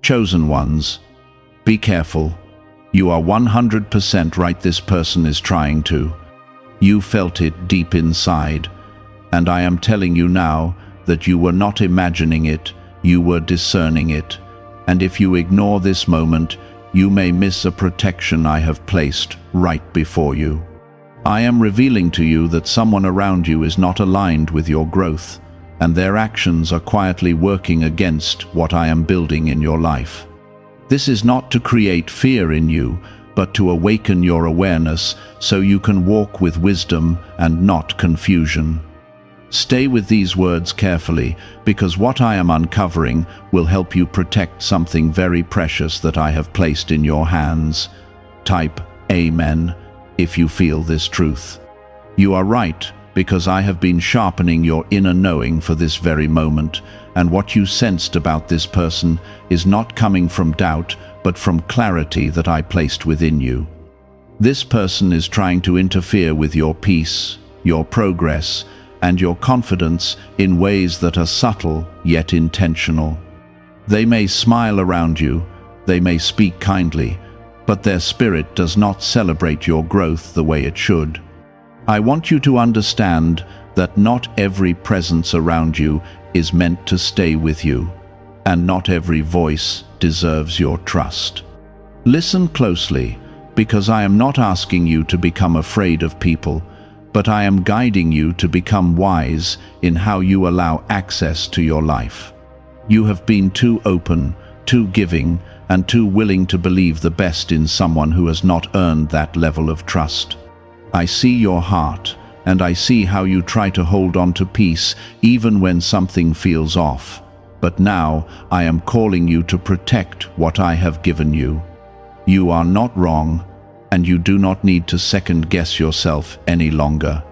Chosen ones, be careful. You are 100% right. This person is trying to. You felt it deep inside. And I am telling you now that you were not imagining it, you were discerning it. And if you ignore this moment, you may miss a protection I have placed right before you. I am revealing to you that someone around you is not aligned with your growth, and their actions are quietly working against what I am building in your life. This is not to create fear in you, but to awaken your awareness so you can walk with wisdom and not confusion. Stay with these words carefully, because what I am uncovering will help you protect something very precious that I have placed in your hands. Type Amen if you feel this truth. You are right, because I have been sharpening your inner knowing for this very moment, and what you sensed about this person is not coming from doubt, but from clarity that I placed within you. This person is trying to interfere with your peace, your progress, and your confidence in ways that are subtle yet intentional. They may smile around you, they may speak kindly, but their spirit does not celebrate your growth the way it should. I want you to understand that not every presence around you is meant to stay with you, and not every voice deserves your trust. Listen closely, because I am not asking you to become afraid of people, but I am guiding you to become wise in how you allow access to your life. You have been too open, too giving, and too willing to believe the best in someone who has not earned that level of trust. I see your heart, and I see how you try to hold on to peace even when something feels off. But now I am calling you to protect what I have given you. You are not wrong, and you do not need to second-guess yourself any longer.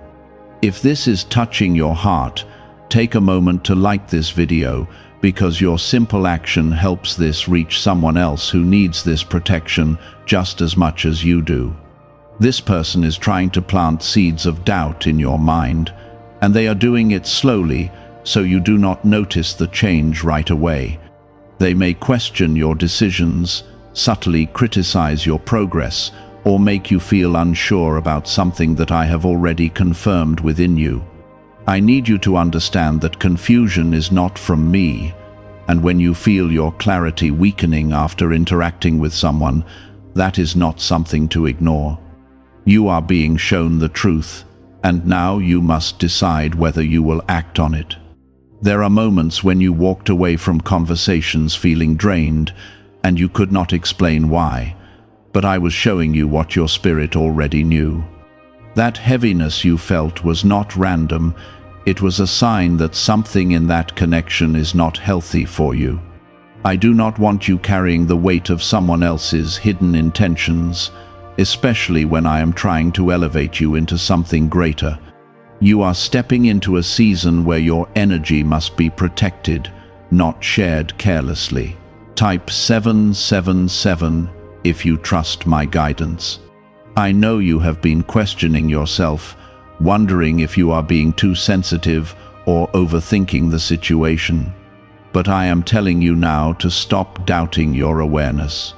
If this is touching your heart, take a moment to like this video, because your simple action helps this reach someone else who needs this protection just as much as you do. This person is trying to plant seeds of doubt in your mind, and they are doing it slowly, so you do not notice the change right away. They may question your decisions, subtly criticize your progress, or make you feel unsure about something that I have already confirmed within you. I need you to understand that confusion is not from me, and when you feel your clarity weakening after interacting with someone, that is not something to ignore. You are being shown the truth, and now you must decide whether you will act on it. There are moments when you walked away from conversations feeling drained, and you could not explain why, but I was showing you what your spirit already knew. That heaviness you felt was not random. It was a sign that something in that connection is not healthy for you. I do not want you carrying the weight of someone else's hidden intentions, especially when I am trying to elevate you into something greater. You are stepping into a season where your energy must be protected, not shared carelessly. Type 777 if you trust my guidance. I know you have been questioning yourself, wondering if you are being too sensitive or overthinking the situation. But I am telling you now to stop doubting your awareness.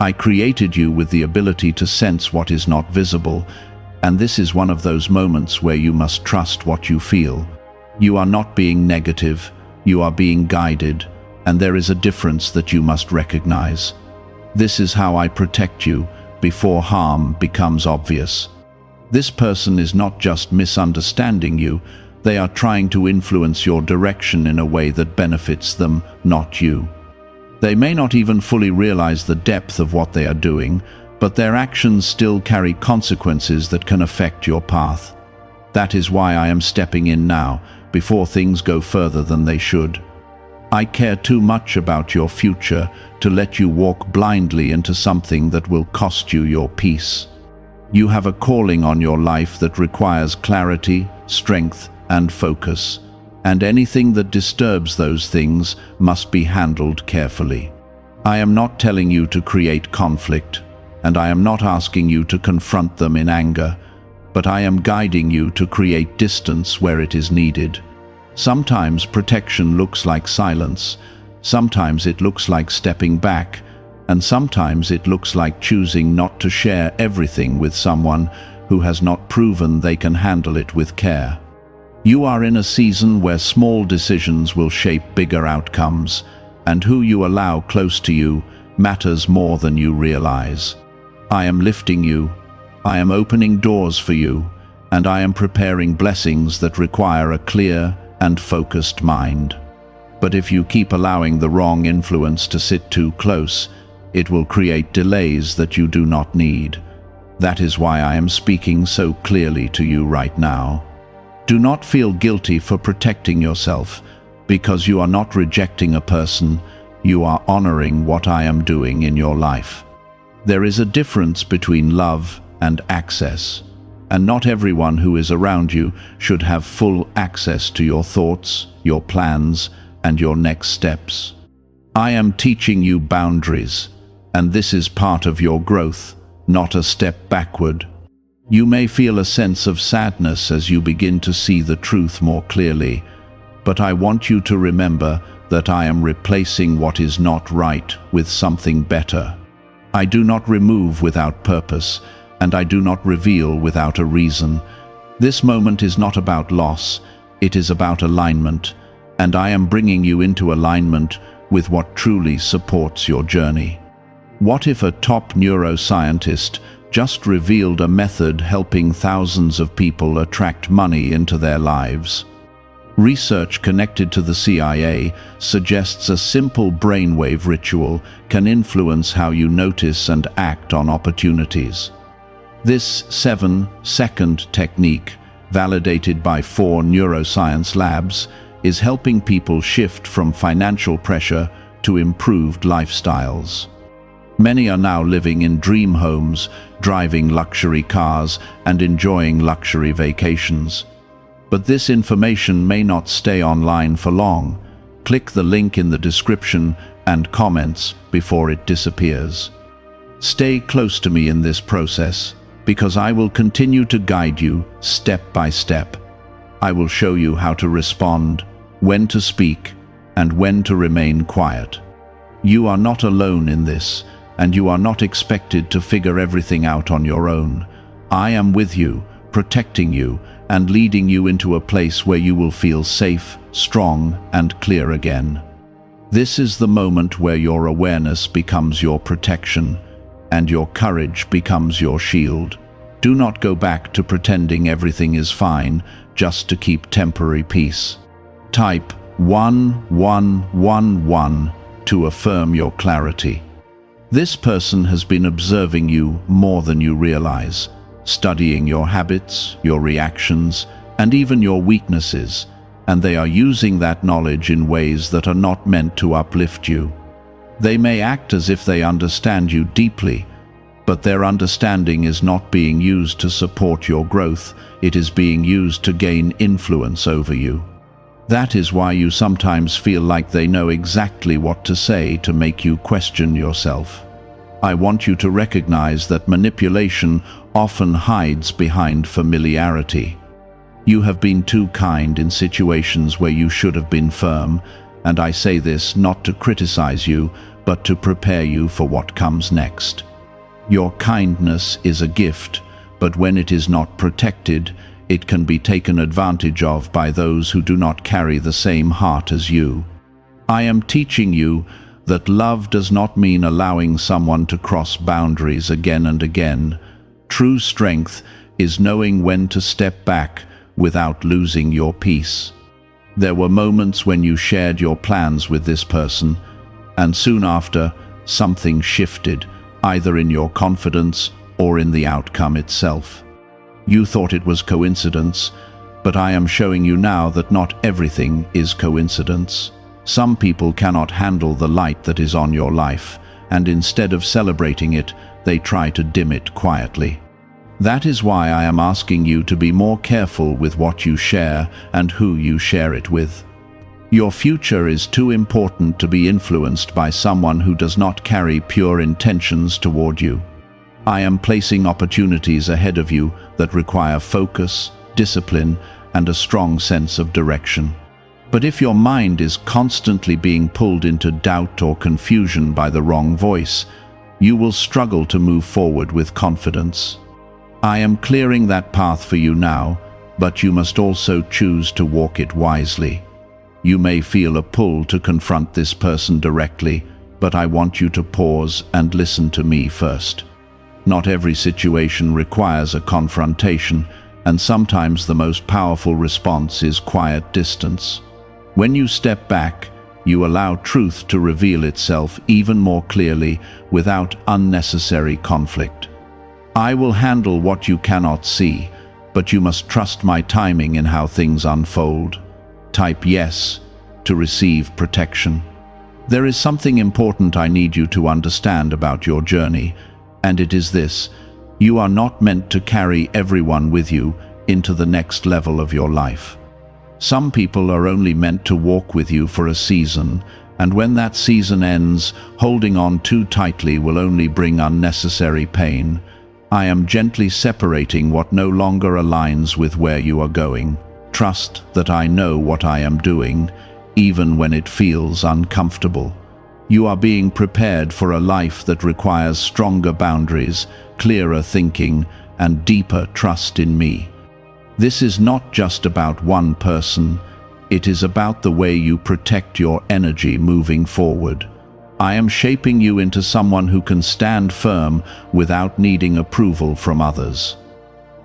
I created you with the ability to sense what is not visible, and this is one of those moments where you must trust what you feel. You are not being negative, you are being guided, and there is a difference that you must recognize. This is how I protect you before harm becomes obvious. This person is not just misunderstanding you, they are trying to influence your direction in a way that benefits them, not you. They may not even fully realize the depth of what they are doing, but their actions still carry consequences that can affect your path. That is why I am stepping in now, before things go further than they should. I care too much about your future to let you walk blindly into something that will cost you your peace. You have a calling on your life that requires clarity, strength, and focus, and anything that disturbs those things must be handled carefully. I am not telling you to create conflict, and I am not asking you to confront them in anger, but I am guiding you to create distance where it is needed. Sometimes protection looks like silence, Sometimes it looks like stepping back, and sometimes it looks like choosing not to share everything with someone who has not proven they can handle it with care. You are in a season where small decisions will shape bigger outcomes, and who you allow close to you matters more than you realize. I am lifting you, I am opening doors for you, and I am preparing blessings that require a clear and focused mind. But if you keep allowing the wrong influence to sit too close, it will create delays that you do not need. That is why I am speaking so clearly to you right now. Do not feel guilty for protecting yourself, because you are not rejecting a person, you are honoring what I am doing in your life. There is a difference between love and access, and not everyone who is around you should have full access to your thoughts, your plans, and your next steps. I am teaching you boundaries, and this is part of your growth, not a step backward. You may feel a sense of sadness as you begin to see the truth more clearly, but I want you to remember that I am replacing what is not right with something better. I do not remove without purpose, and I do not reveal without a reason. This moment is not about loss, it is about alignment, and I am bringing you into alignment with what truly supports your journey. What if a top neuroscientist just revealed a method helping thousands of people attract money into their lives? Research connected to the CIA suggests a simple brainwave ritual can influence how you notice and act on opportunities. This 7-second technique, validated by 4 neuroscience labs, is helping people shift from financial pressure to improved lifestyles. Many are now living in dream homes, driving luxury cars, and enjoying luxury vacations. But this information may not stay online for long. Click the link in the description and comments before it disappears. Stay close to me in this process, because I will continue to guide you step by step. I will show you how to respond, when to speak, and when to remain quiet. You are not alone in this, and you are not expected to figure everything out on your own. I am with you, protecting you, and leading you into a place where you will feel safe, strong, and clear again. This is the moment where your awareness becomes your protection, and your courage becomes your shield. Do not go back to pretending everything is fine just to keep temporary peace. Type 1111 to affirm your clarity. This person has been observing you more than you realize, studying your habits, your reactions, and even your weaknesses, and they are using that knowledge in ways that are not meant to uplift you. They may act as if they understand you deeply, but their understanding is not being used to support your growth, it is being used to gain influence over you. That is why you sometimes feel like they know exactly what to say to make you question yourself. I want you to recognize that manipulation often hides behind familiarity. You have been too kind in situations where you should have been firm, and I say this not to criticize you, but to prepare you for what comes next. Your kindness is a gift, but when it is not protected, it can be taken advantage of by those who do not carry the same heart as you. I am teaching you that love does not mean allowing someone to cross boundaries again and again. True strength is knowing when to step back without losing your peace. There were moments when you shared your plans with this person, and soon after, something shifted, either in your confidence or in the outcome itself. You thought it was coincidence, but I am showing you now that not everything is coincidence. Some people cannot handle the light that is on your life, and instead of celebrating it, they try to dim it quietly. That is why I am asking you to be more careful with what you share and who you share it with. Your future is too important to be influenced by someone who does not carry pure intentions toward you. I am placing opportunities ahead of you that require focus, discipline, and a strong sense of direction. But if your mind is constantly being pulled into doubt or confusion by the wrong voice, you will struggle to move forward with confidence. I am clearing that path for you now, but you must also choose to walk it wisely. You may feel a pull to confront this person directly, but I want you to pause and listen to me first. Not every situation requires a confrontation, and sometimes the most powerful response is quiet distance. When you step back, you allow truth to reveal itself even more clearly without unnecessary conflict. I will handle what you cannot see, but you must trust my timing in how things unfold. Type yes to receive protection. There is something important I need you to understand about your journey, and it is this: you are not meant to carry everyone with you into the next level of your life. Some people are only meant to walk with you for a season, and when that season ends, holding on too tightly will only bring unnecessary pain. I am gently separating what no longer aligns with where you are going. Trust that I know what I am doing, even when it feels uncomfortable. You are being prepared for a life that requires stronger boundaries, clearer thinking, and deeper trust in me. This is not just about one person, it is about the way you protect your energy moving forward. I am shaping you into someone who can stand firm without needing approval from others.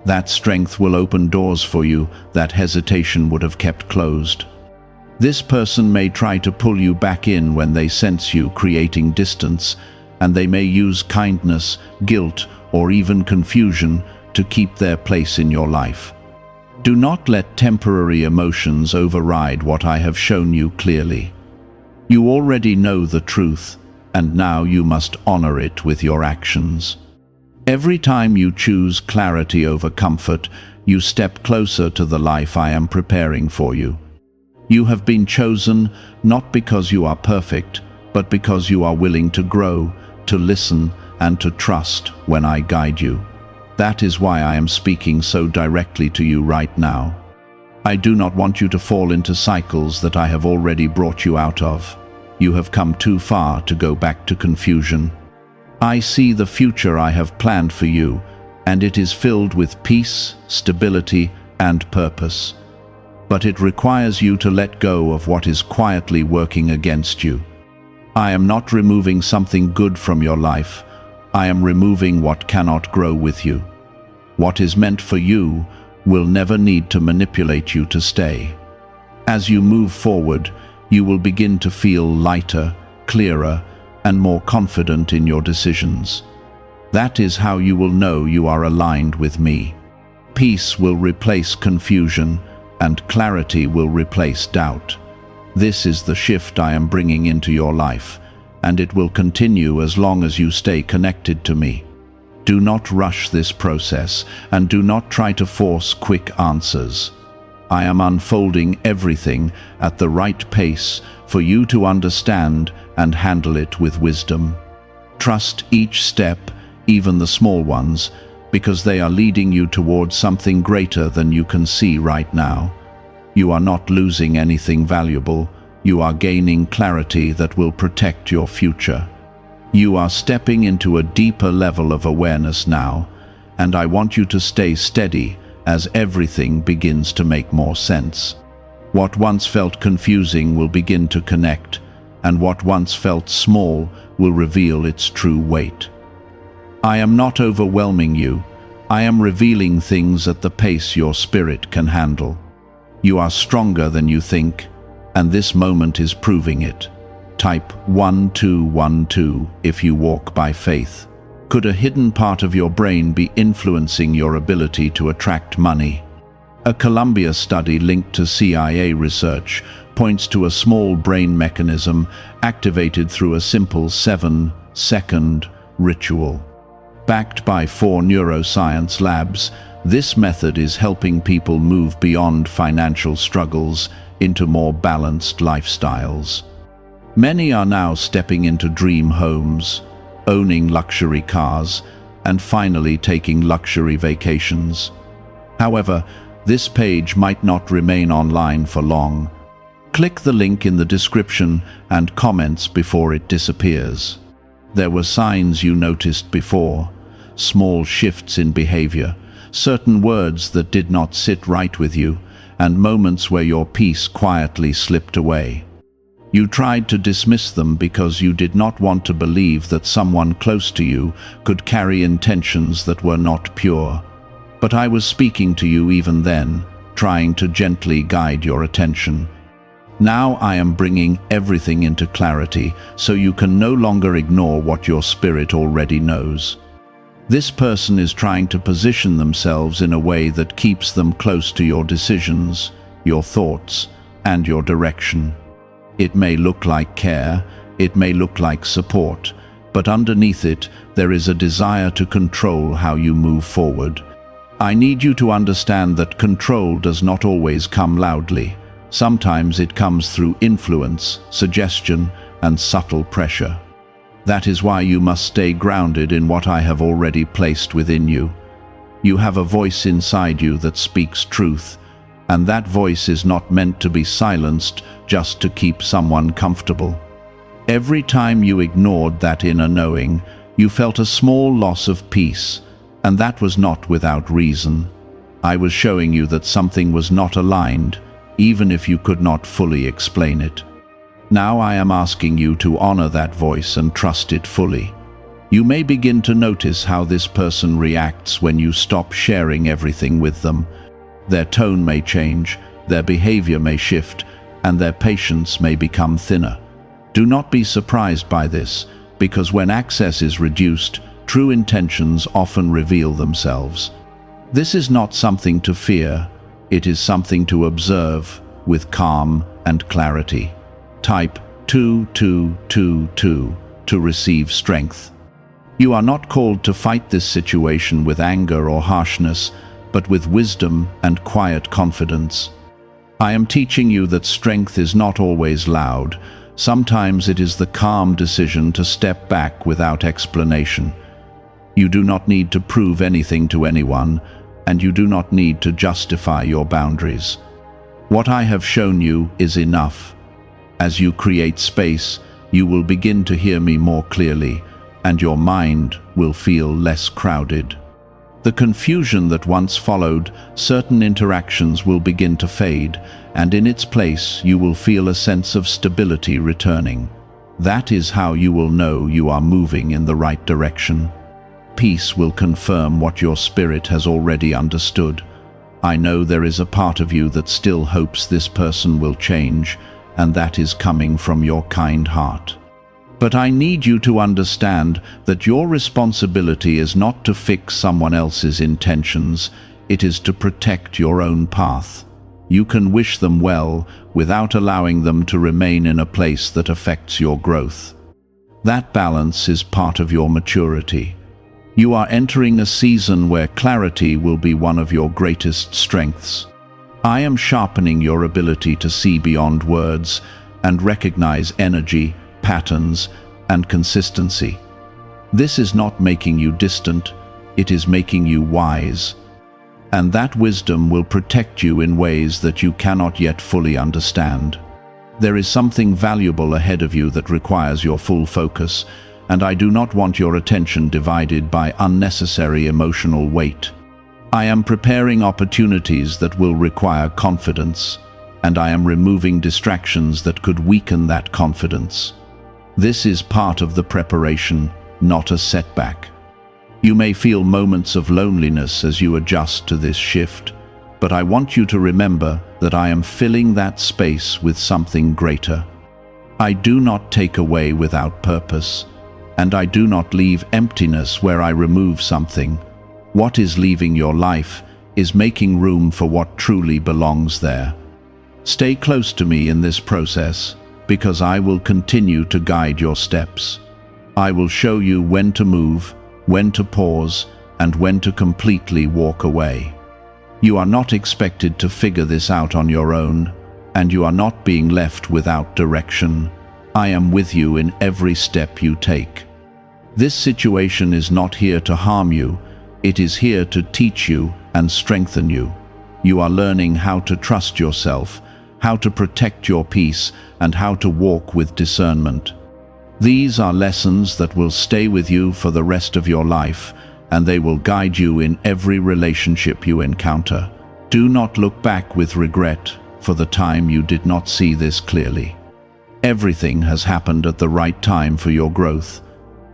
That strength will open doors for you that hesitation would have kept closed. This person may try to pull you back in when they sense you creating distance, and they may use kindness, guilt, or even confusion to keep their place in your life. Do not let temporary emotions override what I have shown you clearly. You already know the truth, and now you must honor it with your actions. Every time you choose clarity over comfort, you step closer to the life I am preparing for you. You have been chosen not because you are perfect, but because you are willing to grow, to listen, and to trust when I guide you. That is why I am speaking so directly to you right now. I do not want you to fall into cycles that I have already brought you out of. You have come too far to go back to confusion. I see the future I have planned for you, and it is filled with peace, stability, and purpose. But it requires you to let go of what is quietly working against you. I am not removing something good from your life. I am removing what cannot grow with you. What is meant for you will never need to manipulate you to stay. As you move forward, you will begin to feel lighter, clearer, and more confident in your decisions. That is how you will know you are aligned with me. Peace will replace confusion, and clarity will replace doubt. This is the shift I am bringing into your life, and it will continue as long as you stay connected to me. Do not rush this process, and do not try to force quick answers. I am unfolding everything at the right pace for you to understand and handle it with wisdom. Trust each step, even the small ones, because they are leading you towards something greater than you can see right now. You are not losing anything valuable. You are gaining clarity that will protect your future. You are stepping into a deeper level of awareness now, and I want you to stay steady as everything begins to make more sense. What once felt confusing will begin to connect, and what once felt small will reveal its true weight. I am not overwhelming you. I am revealing things at the pace your spirit can handle. You are stronger than you think, and this moment is proving it. Type 1212 if you walk by faith. Could a hidden part of your brain be influencing your ability to attract money? A Columbia study linked to CIA research points to a small brain mechanism activated through a simple 7-second ritual. Backed by 4 neuroscience labs, this method is helping people move beyond financial struggles into more balanced lifestyles. Many are now stepping into dream homes, owning luxury cars, and finally taking luxury vacations. However, this page might not remain online for long. Click the link in the description and comments before it disappears. There were signs you noticed before, small shifts in behavior, certain words that did not sit right with you, and moments where your peace quietly slipped away. You tried to dismiss them because you did not want to believe that someone close to you could carry intentions that were not pure. But I was speaking to you even then, trying to gently guide your attention. Now I am bringing everything into clarity, so you can no longer ignore what your spirit already knows. This person is trying to position themselves in a way that keeps them close to your decisions, your thoughts, and your direction. It may look like care, it may look like support, but underneath it, there is a desire to control how you move forward. I need you to understand that control does not always come loudly. Sometimes it comes through influence, suggestion, and subtle pressure. That is why you must stay grounded in what I have already placed within you. You have a voice inside you that speaks truth, and that voice is not meant to be silenced just to keep someone comfortable. Every time you ignored that inner knowing, you felt a small loss of peace, and that was not without reason. I was showing you that something was not aligned, even if you could not fully explain it. Now I am asking you to honor that voice and trust it fully. You may begin to notice how this person reacts when you stop sharing everything with them. Their tone may change, their behavior may shift, and their patience may become thinner. Do not be surprised by this, because when access is reduced, true intentions often reveal themselves. This is not something to fear, it is something to observe with calm and clarity. Type 2222 to receive strength. You are not called to fight this situation with anger or harshness, but with wisdom and quiet confidence. I am teaching you that strength is not always loud. Sometimes it is the calm decision to step back without explanation. You do not need to prove anything to anyone, and you do not need to justify your boundaries. What I have shown you is enough. As you create space, you will begin to hear me more clearly, and your mind will feel less crowded. The confusion that once followed certain interactions will begin to fade, and in its place you will feel a sense of stability returning. That is how you will know you are moving in the right direction. Peace will confirm what your spirit has already understood. I know there is a part of you that still hopes this person will change, and that is coming from your kind heart. But I need you to understand that your responsibility is not to fix someone else's intentions, it is to protect your own path. You can wish them well without allowing them to remain in a place that affects your growth. That balance is part of your maturity. You are entering a season where clarity will be one of your greatest strengths. I am sharpening your ability to see beyond words and recognize energy, patterns, and consistency. This is not making you distant, it is making you wise. And that wisdom will protect you in ways that you cannot yet fully understand. There is something valuable ahead of you that requires your full focus, and I do not want your attention divided by unnecessary emotional weight. I am preparing opportunities that will require confidence, and I am removing distractions that could weaken that confidence. This is part of the preparation, not a setback. You may feel moments of loneliness as you adjust to this shift, but I want you to remember that I am filling that space with something greater. I do not take away without purpose, and I do not leave emptiness where I remove something. What is leaving your life is making room for what truly belongs there. Stay close to me in this process, because I will continue to guide your steps. I will show you when to move, when to pause, and when to completely walk away. You are not expected to figure this out on your own, and you are not being left without direction. I am with you in every step you take. This situation is not here to harm you, it is here to teach you and strengthen you. You are learning how to trust yourself, how to protect your peace, and how to walk with discernment. These are lessons that will stay with you for the rest of your life, and they will guide you in every relationship you encounter. Do not look back with regret for the time you did not see this clearly. Everything has happened at the right time for your growth.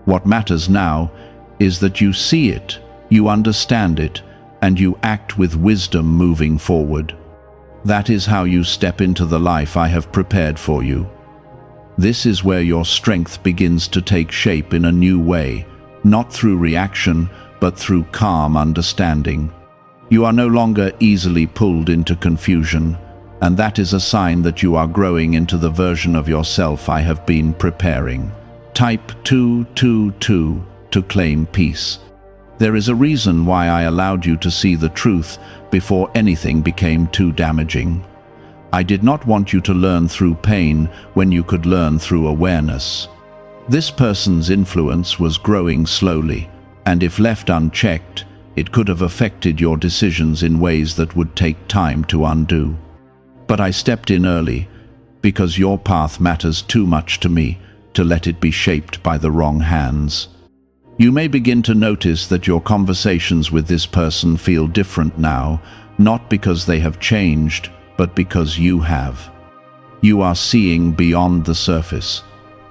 What matters now is that you see it, you understand it, and you act with wisdom moving forward. That is how you step into the life I have prepared for you. This is where your strength begins to take shape in a new way, not through reaction, but through calm understanding. You are no longer easily pulled into confusion, and that is a sign that you are growing into the version of yourself I have been preparing. Type 222 to claim peace. There is a reason why I allowed you to see the truth before anything became too damaging. I did not want you to learn through pain when you could learn through awareness. This person's influence was growing slowly, and if left unchecked, it could have affected your decisions in ways that would take time to undo. But I stepped in early, because your path matters too much to me to let it be shaped by the wrong hands. You may begin to notice that your conversations with this person feel different now, not because they have changed, but because you have. You are seeing beyond the surface,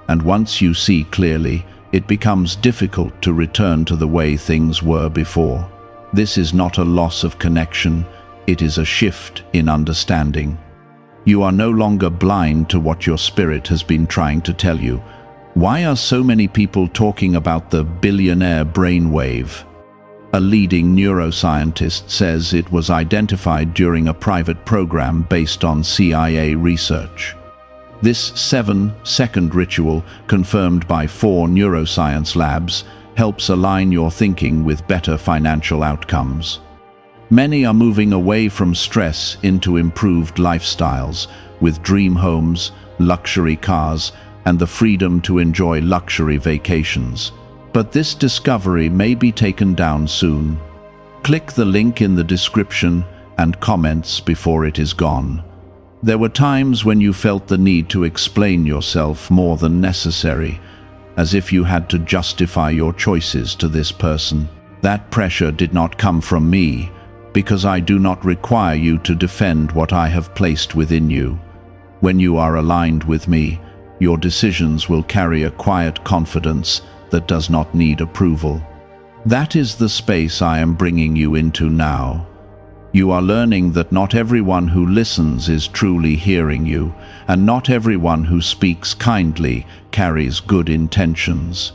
and once you see clearly, it becomes difficult to return to the way things were before. This is not a loss of connection, it is a shift in understanding. You are no longer blind to what your spirit has been trying to tell you. Why are so many people talking about the billionaire brainwave? A leading neuroscientist says it was identified during a private program based on CIA research. This 7-second ritual, confirmed by 4 neuroscience labs, helps align your thinking with better financial outcomes. Many are moving away from stress into improved lifestyles, with dream homes, luxury cars, and the freedom to enjoy luxury vacations. But this discovery may be taken down soon. Click the link in the description and comments before it is gone. There were times when you felt the need to explain yourself more than necessary, as if you had to justify your choices to this person. That pressure did not come from me, because I do not require you to defend what I have placed within you. When you are aligned with me, your decisions will carry a quiet confidence that does not need approval. That is the space I am bringing you into now. You are learning that not everyone who listens is truly hearing you, and not everyone who speaks kindly carries good intentions.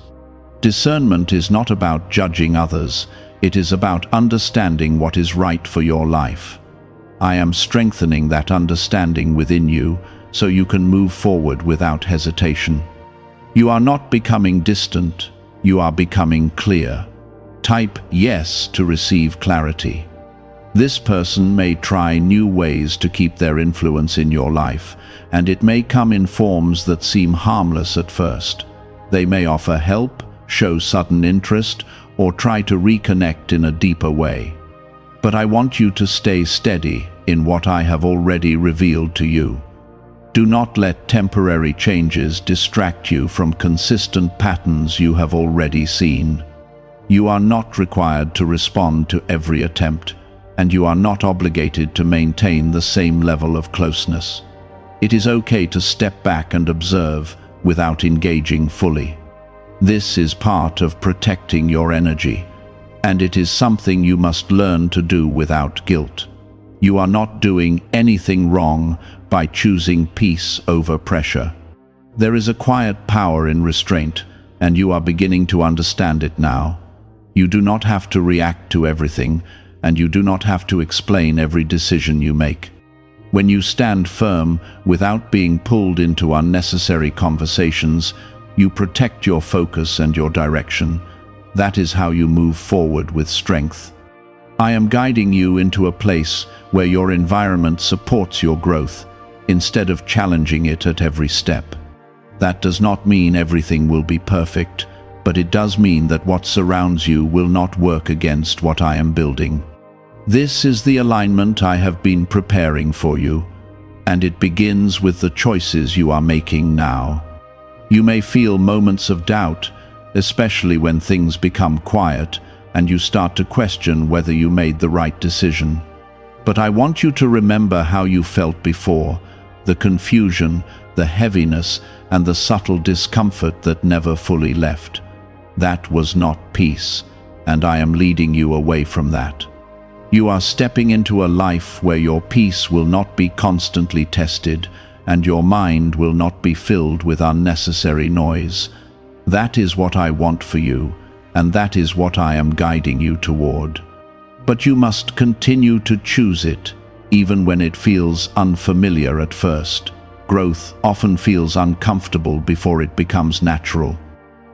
Discernment is not about judging others, it is about understanding what is right for your life. I am strengthening that understanding within you so you can move forward without hesitation. You are not becoming distant, you are becoming clear. Type yes to receive clarity. This person may try new ways to keep their influence in your life, and it may come in forms that seem harmless at first. They may offer help, show sudden interest, or try to reconnect in a deeper way. But I want you to stay steady in what I have already revealed to you. Do not let temporary changes distract you from consistent patterns you have already seen. You are not required to respond to every attempt, and you are not obligated to maintain the same level of closeness. It is okay to step back and observe without engaging fully. This is part of protecting your energy, and it is something you must learn to do without guilt. You are not doing anything wrong by choosing peace over pressure. There is a quiet power in restraint, and you are beginning to understand it now. You do not have to react to everything, and you do not have to explain every decision you make. When you stand firm without being pulled into unnecessary conversations, you protect your focus and your direction. That is how you move forward with strength. I am guiding you into a place where your environment supports your growth, instead of challenging it at every step. That does not mean everything will be perfect, but it does mean that what surrounds you will not work against what I am building. This is the alignment I have been preparing for you, and it begins with the choices you are making now. You may feel moments of doubt, especially when things become quiet and you start to question whether you made the right decision. But I want you to remember how you felt before, the confusion, the heaviness, and the subtle discomfort that never fully left. That was not peace, and I am leading you away from that. You are stepping into a life where your peace will not be constantly tested, and your mind will not be filled with unnecessary noise. That is what I want for you, and that is what I am guiding you toward. But you must continue to choose it, even when it feels unfamiliar at first. Growth often feels uncomfortable before it becomes natural.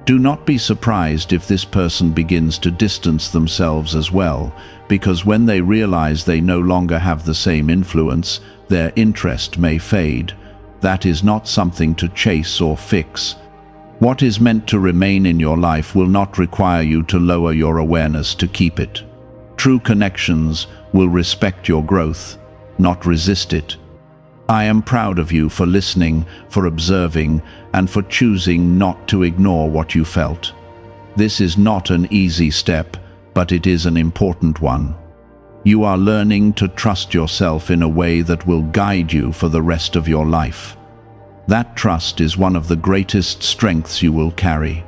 Do not be surprised if this person begins to distance themselves as well, because when they realize they no longer have the same influence, their interest may fade. That is not something to chase or fix. What is meant to remain in your life will not require you to lower your awareness to keep it. True connections will respect your growth, not resist it. I am proud of you for listening, for observing, and for choosing not to ignore what you felt. This is not an easy step, but it is an important one. You are learning to trust yourself in a way that will guide you for the rest of your life. That trust is one of the greatest strengths you will carry.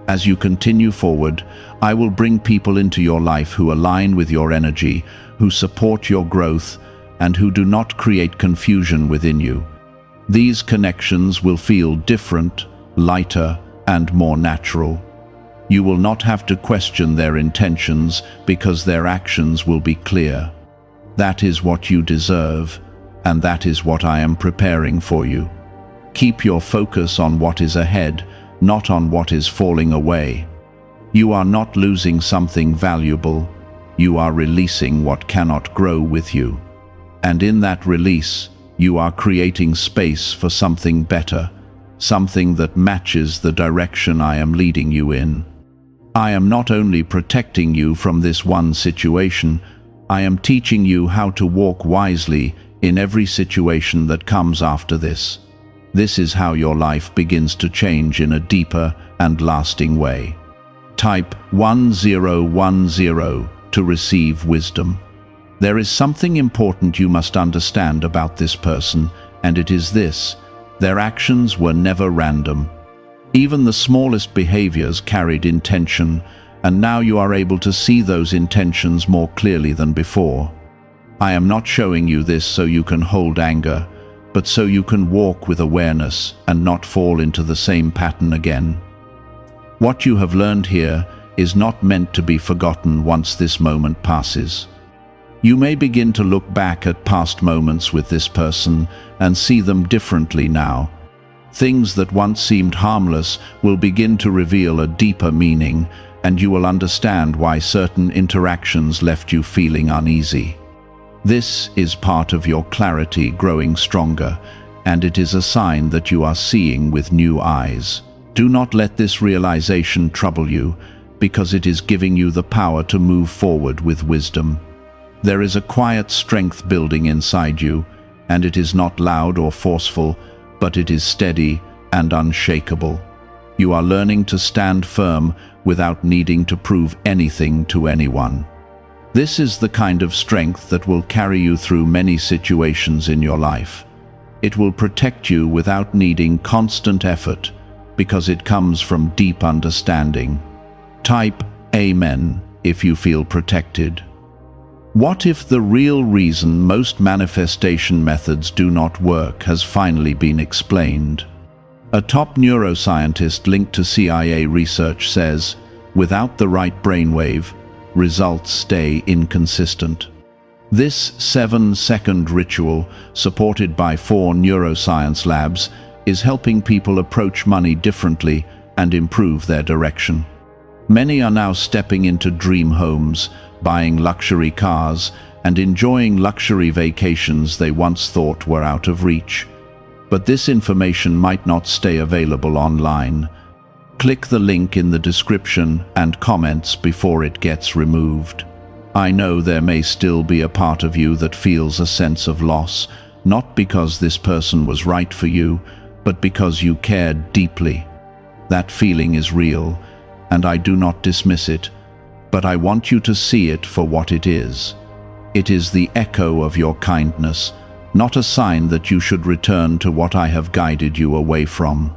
As you continue forward, I will bring people into your life who align with your energy, who support your growth, and who do not create confusion within you. These connections will feel different, lighter, and more natural. You will not have to question their intentions because their actions will be clear. That is what you deserve, and that is what I am preparing for you. Keep your focus on what is ahead, not on what is falling away. You are not losing something valuable. You are releasing what cannot grow with you. And in that release, you are creating space for something better, something that matches the direction I am leading you in. I am not only protecting you from this one situation, I am teaching you how to walk wisely in every situation that comes after this. This is how your life begins to change in a deeper and lasting way. Type 1010 to receive wisdom. There is something important you must understand about this person, and it is this: their actions were never random. Even the smallest behaviors carried intention, and now you are able to see those intentions more clearly than before. I am not showing you this so you can hold anger, but so you can walk with awareness and not fall into the same pattern again. What you have learned here is not meant to be forgotten once this moment passes. You may begin to look back at past moments with this person and see them differently now. Things that once seemed harmless will begin to reveal a deeper meaning, and you will understand why certain interactions left you feeling uneasy. This is part of your clarity growing stronger, and it is a sign that you are seeing with new eyes. Do not let this realization trouble you, because it is giving you the power to move forward with wisdom. There is a quiet strength building inside you, and it is not loud or forceful, but it is steady and unshakable. You are learning to stand firm without needing to prove anything to anyone. This is the kind of strength that will carry you through many situations in your life. It will protect you without needing constant effort, because it comes from deep understanding. Type Amen if you feel protected. What if the real reason most manifestation methods do not work has finally been explained? A top neuroscientist linked to CIA research says, without the right brainwave, results stay inconsistent. This 7-second ritual, supported by 4 neuroscience labs, is helping people approach money differently and improve their direction. Many are now stepping into dream homes, buying luxury cars, and enjoying luxury vacations they once thought were out of reach. But this information might not stay available online. Click the link in the description and comments before it gets removed. I know there may still be a part of you that feels a sense of loss, not because this person was right for you, but because you cared deeply. That feeling is real, and I do not dismiss it, but I want you to see it for what it is. It is the echo of your kindness, not a sign that you should return to what I have guided you away from.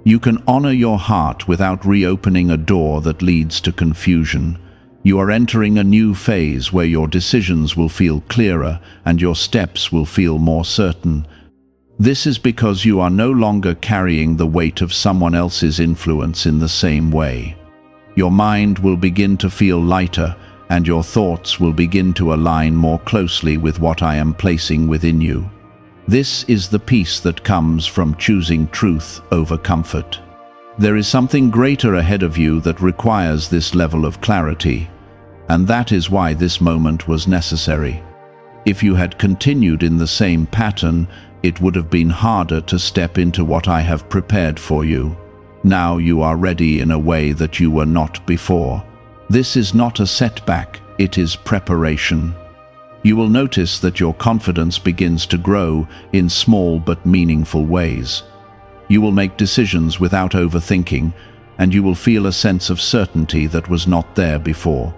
You can honor your heart without reopening a door that leads to confusion. You are entering a new phase where your decisions will feel clearer and your steps will feel more certain. This is because you are no longer carrying the weight of someone else's influence in the same way. Your mind will begin to feel lighter, and your thoughts will begin to align more closely with what I am placing within you. This is the peace that comes from choosing truth over comfort. There is something greater ahead of you that requires this level of clarity, and that is why this moment was necessary. If you had continued in the same pattern, it would have been harder to step into what I have prepared for you. Now you are ready in a way that you were not before. This is not a setback, it is preparation. You will notice that your confidence begins to grow in small but meaningful ways. You will make decisions without overthinking, and you will feel a sense of certainty that was not there before.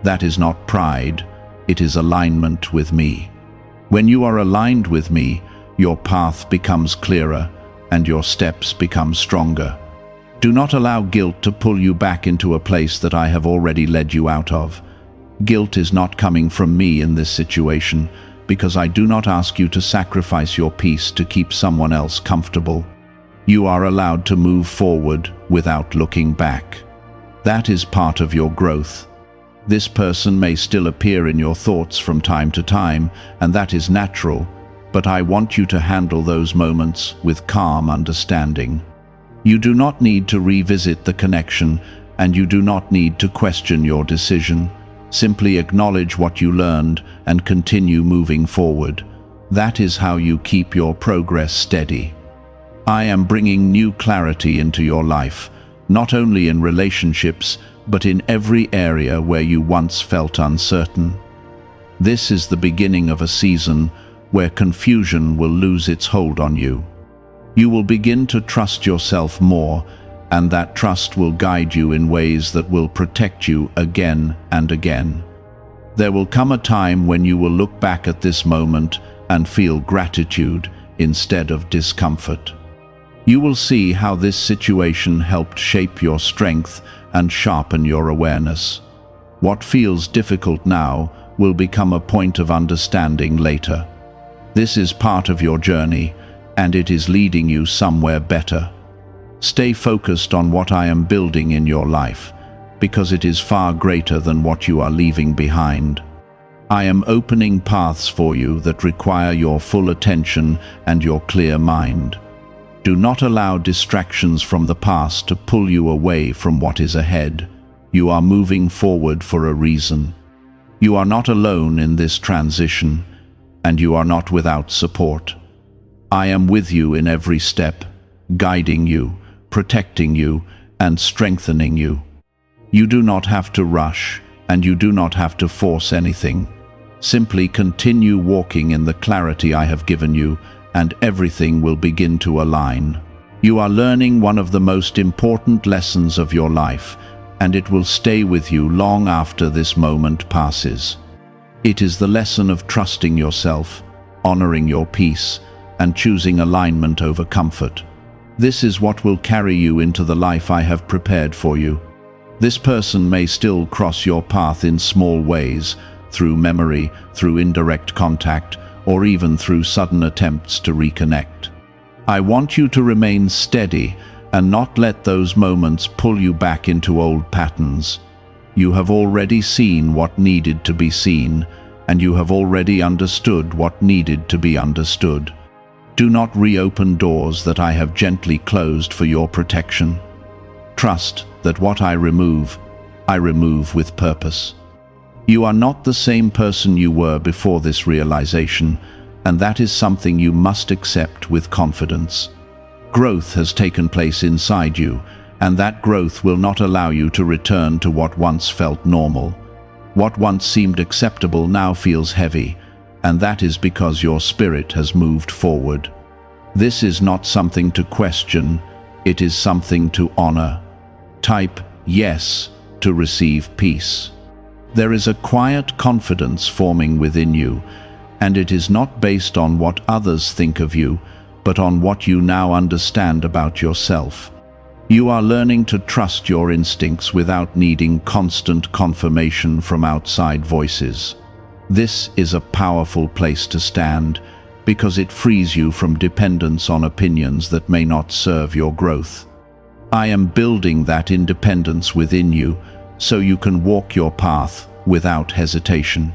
That is not pride, it is alignment with me. When you are aligned with me, your path becomes clearer and your steps become stronger. Do not allow guilt to pull you back into a place that I have already led you out of. Guilt is not coming from me in this situation, because I do not ask you to sacrifice your peace to keep someone else comfortable. You are allowed to move forward without looking back. That is part of your growth. This person may still appear in your thoughts from time to time, and that is natural, but I want you to handle those moments with calm understanding. You do not need to revisit the connection, and you do not need to question your decision. Simply acknowledge what you learned and continue moving forward. That is how you keep your progress steady. I am bringing new clarity into your life, not only in relationships, but in every area where you once felt uncertain. This is the beginning of a season where confusion will lose its hold on you. You will begin to trust yourself more, and that trust will guide you in ways that will protect you again and again. There will come a time when you will look back at this moment and feel gratitude instead of discomfort. You will see how this situation helped shape your strength and sharpen your awareness. What feels difficult now will become a point of understanding later. This is part of your journey, and it is leading you somewhere better. Stay focused on what I am building in your life, because it is far greater than what you are leaving behind. I am opening paths for you that require your full attention and your clear mind. Do not allow distractions from the past to pull you away from what is ahead. You are moving forward for a reason. You are not alone in this transition, and you are not without support. I am with you in every step, guiding you, protecting you, and strengthening you. You do not have to rush, and you do not have to force anything. Simply continue walking in the clarity I have given you, and everything will begin to align. You are learning one of the most important lessons of your life, and it will stay with you long after this moment passes. It is the lesson of trusting yourself, honoring your peace, and choosing alignment over comfort. This is what will carry you into the life I have prepared for you. This person may still cross your path in small ways, through memory, through indirect contact, or even through sudden attempts to reconnect. I want you to remain steady and not let those moments pull you back into old patterns. You have already seen what needed to be seen, and you have already understood what needed to be understood. Do not reopen doors that I have gently closed for your protection. Trust that what I remove with purpose. You are not the same person you were before this realization, and that is something you must accept with confidence. Growth has taken place inside you, and that growth will not allow you to return to what once felt normal. What once seemed acceptable now feels heavy, and that is because your spirit has moved forward. This is not something to question, it is something to honor. Type yes to receive peace. There is a quiet confidence forming within you, and it is not based on what others think of you, but on what you now understand about yourself. You are learning to trust your instincts without needing constant confirmation from outside voices. This is a powerful place to stand, because it frees you from dependence on opinions that may not serve your growth. I am building that independence within you, so you can walk your path without hesitation.